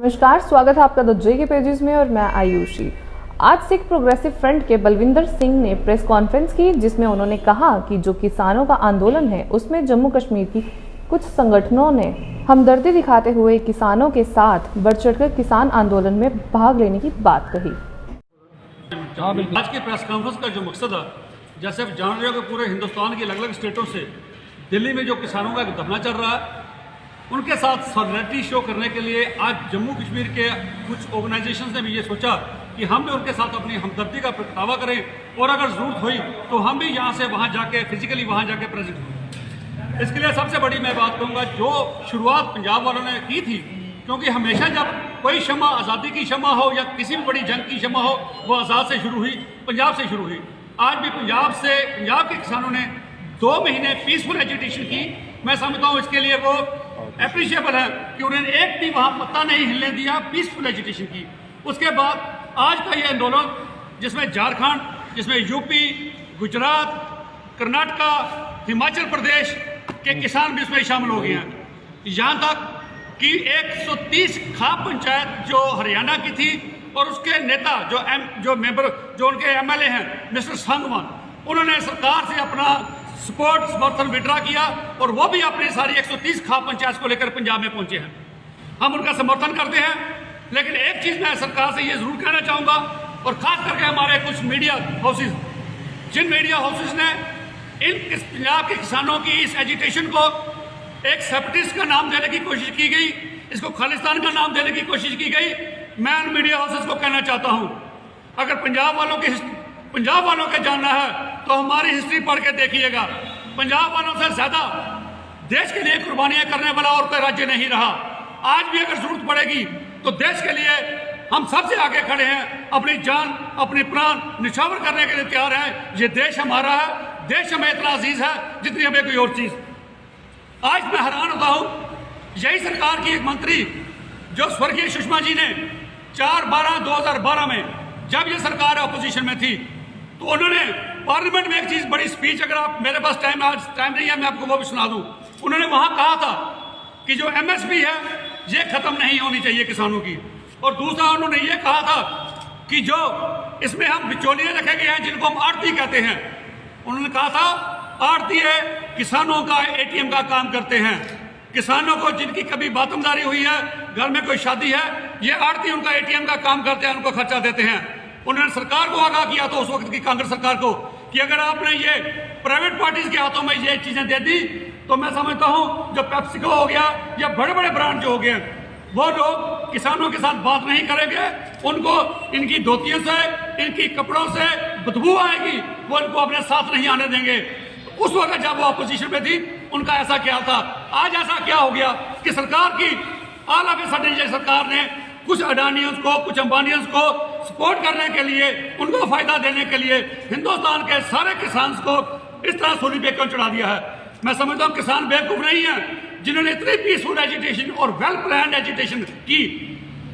नमस्कार, स्वागत है आपका द जे के पेजेस में और मैं आयुषी। आज सिख प्रोग्रेसिव फ्रंट के बलविंदर सिंह ने प्रेस कॉन्फ्रेंस की, जिसमें उन्होंने कहा कि जो किसानों का आंदोलन है उसमें जम्मू कश्मीर की कुछ संगठनों ने हमदर्दी दिखाते हुए किसानों के साथ बढ़ चढ़कर किसान आंदोलन में भाग लेने की बात कही। आज की प्रेस कॉन्फ्रेंस का जो मकसद है, जैसे आप जान रहे हो कि पूरे हिंदुस्तान की अलग अलग स्टेटों से दिल्ली में जो किसानों का एक धरना चल रहा है, उनके साथ सॉलिडरिटी शो करने के लिए आज जम्मू कश्मीर के कुछ ऑर्गेनाइजेशन ने भी ये सोचा कि हम भी उनके साथ अपनी हमदर्दी का प्रगटावा करें और अगर ज़रूरत हुई तो हम भी यहाँ से वहाँ जाके फिजिकली वहाँ जाके प्रेजेंट हों। इसके लिए सबसे बड़ी मैं बात कहूँगा, जो शुरुआत पंजाब वालों ने की थी, क्योंकि हमेशा जब कोई शमा आज़ादी की शमा हो या किसी भी बड़ी जंग की शमा हो, वो आज़ाद से शुरू हुई, पंजाब से शुरू हुई। आज भी पंजाब के किसानों ने 2 महीने पीसफुल एजिटेशन की। मैं समझता हूँ इसके लिए वो एप्रिशिएबल है कि उन्होंने एक भी वहाँ पत्ता नहीं हिलने दिया, पीसफुल एजिटेशन की। उसके बाद आज का ये आंदोलन, जिसमें झारखंड, जिसमें यूपी, गुजरात, कर्नाटका, हिमाचल प्रदेश के किसान भी इसमें शामिल हो गए हैं। यहाँ तक कि 130 खाप पंचायत जो हरियाणा की थी और उसके नेता जो उनके एमएलए हैं मिस्टर संगवान, उन्होंने सरकार से अपना समर्थन विड्रा किया और वो भी अपनी सारी 130 खाप पंचायत को लेकर पंजाब में पहुंचे हैं। हम उनका समर्थन करते हैं, लेकिन एक चीज़ मैं सरकार से ये ज़रूर कहना चाहूँगा, और ख़ास करके हमारे कुछ मीडिया हाउसेज, जिन मीडिया हाउसेज ने इन पंजाब के किसानों की इस एजिटेशन को एक सेपरेटिस्ट का नाम देने की कोशिश की गई, इसको खालिस्तान का नाम देने की कोशिश की गई। मैं उन मीडिया हाउसेज को कहना चाहता हूँ, अगर पंजाब वालों के जानना है तो हमारी हिस्ट्री पढ़ के देखिएगा। पंजाब वालों से ज़्यादा देश के लिए कुर्बानियाँ करने वाला और कोई राज्य नहीं रहा। आज भी अगर जरूरत पड़ेगी तो देश के लिए हम सबसे आगे खड़े हैं, अपनी जान, अपनी प्राण निछावर करने के लिए तैयार हैं। ये देश हमारा है, देश हमें इतना अजीज है जितनी हमें कोई और चीज़। आज मैं हैरान होता हूँ, यही सरकार की एक मंत्री जो स्वर्गीय सुषमा जी ने 4/12/2012 में, जब ये सरकार अपोजिशन में थी, तो उन्होंने पार्लियामेंट में एक चीज़, बड़ी स्पीच, अगर आप, मेरे पास आज टाइम नहीं है, मैं आपको वो भी सुना दूं। उन्होंने वहाँ कहा था कि जो एमएसपी है ये ख़त्म नहीं होनी चाहिए किसानों की, और दूसरा उन्होंने ये कहा था कि जो इसमें हम बिचौलिए रखे गए हैं, जिनको हम आड़ती कहते हैं, उन्होंने कहा था आड़ती है किसानों का एटीएम का काम करते हैं। किसानों को जिनकी कभी बातमदारी हुई है, घर में कोई शादी है, ये आड़ती उनका एटीएम का काम करते हैं, उनको खर्चा देते हैं। उन्होंने सरकार को आगाह किया तो उस वक्त की कांग्रेस सरकार को, कि अगर आपने ये प्राइवेट पार्टीज के हाथों में ये चीज़ें दे दी तो मैं समझता हूँ जो पेप्सिको हो गया या बड़े बड़े ब्रांड जो हो गए, वो लोग किसानों के साथ बात नहीं करेंगे, उनको इनकी धोतियों से, इनकी कपड़ों से बदबू आएगी, वो इनको अपने साथ नहीं आने देंगे। उस वक्त जब वो अपोजिशन में थी, उनका ऐसा ख्याल था। आज ऐसा क्या हो गया कि सरकार की आला के सडन सरकार ने कुछ अडानियंस को, कुछ अंबानियंस को सपोर्ट करने के लिए, उनको फायदा देने के लिए हिंदुस्तान के सारे किसान को इस तरह सूली पे क्यों चढ़ा दिया है। मैं समझता हूँ किसान बेवकूफ़ नहीं है, जिन्होंने इतनी पीसफुल एजिटेशन और वेल प्लान एजिटेशन की,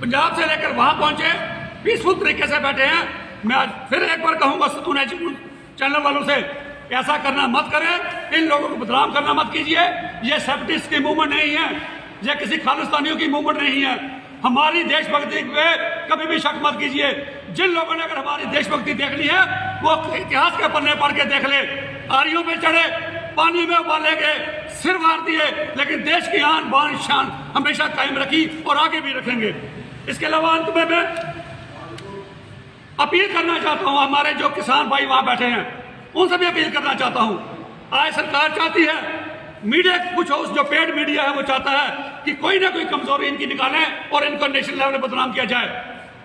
पंजाब से लेकर वहाँ पहुँचे, पीसफुल तरीके से बैठे हैं। मैं आज फिर एक बार कहूँगा चैनल वालों से, ऐसा करना मत करें, इन लोगों को बदनाम करना मत कीजिए। ये सेपरेटिस्ट की मूवमेंट नहीं है, ये किसी खालिस्तानियों की मूवमेंट नहीं है। हमारी देशभक्ति पे कभी भी शक मत कीजिए। जिन लोगों ने अगर हमारी देशभक्ति देखनी है, वो इतिहास के पन्ने पढ़ के देख ले। आरियों पे चढ़े, पानी में उबाले गए, सिर मार दिए, लेकिन देश की आन बान शान हमेशा कायम रखी और आगे भी रखेंगे। इसके अलावा अंत में मैं अपील करना चाहता हूँ, हमारे जो किसान भाई वहाँ बैठे हैं, उनसे भी अपील करना चाहता हूँ। आज सरकार चाहती है, मीडिया कुछ हाउस जो पेड मीडिया है वो चाहता है कि कोई ना कोई कमजोरी इनकी निकालें और इनको नेशनल लेवल पर बदनाम किया जाए।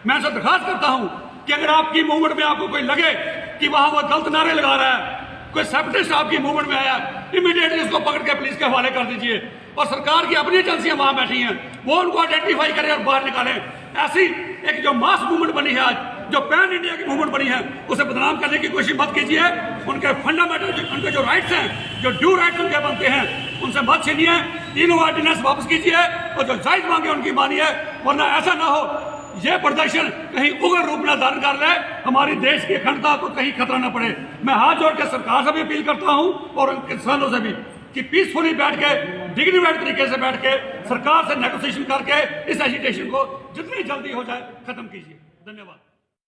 मैं उनसे दरखास्त करता हूं कि अगर आपकी मूवमेंट में आपको कोई लगे कि वहां वो गलत नारे लगा रहा है, कोई सेपरेटिस्ट आपकी मूवमेंट में आया, इमीडिएटली उसको पकड़ के पुलिस के हवाले कर दीजिए। और सरकार की अपनी एजेंसियां वहां बैठी हैं, वो उनको आइडेंटिफाई करें और बाहर निकालें। ऐसी एक जो मास मूवमेंट बनी है आज, जो पैन इंडिया की मूवमेंट बनी है, उसे बदनाम करने की कोशिश मत कीजिए। उनके फंडामेंटल, उनके जो राइट्स हैं, जो ड्यू राइट्स उनके बनते हैं, उनसे मत छीनिए। तीनों ऑर्डिनेंस वापस कीजिए और जो जायज मांगे उनकी मानिए, वरना ऐसा ना हो ये प्रदर्शन कहीं उग्र रूप न धारण कर ले, हमारी देश की अखंडता को कहीं खतरा न पड़े। मैं हाथ जोड़ के सरकार से भी अपील करता हूँ और किसानों से भी कि पीसफुली बैठ के डिग्निफाइड तरीके से बैठ के सरकार से नेगोशिएशन करके इस एजिटेशन को जितनी जल्दी हो जाए खत्म कीजिए। धन्यवाद।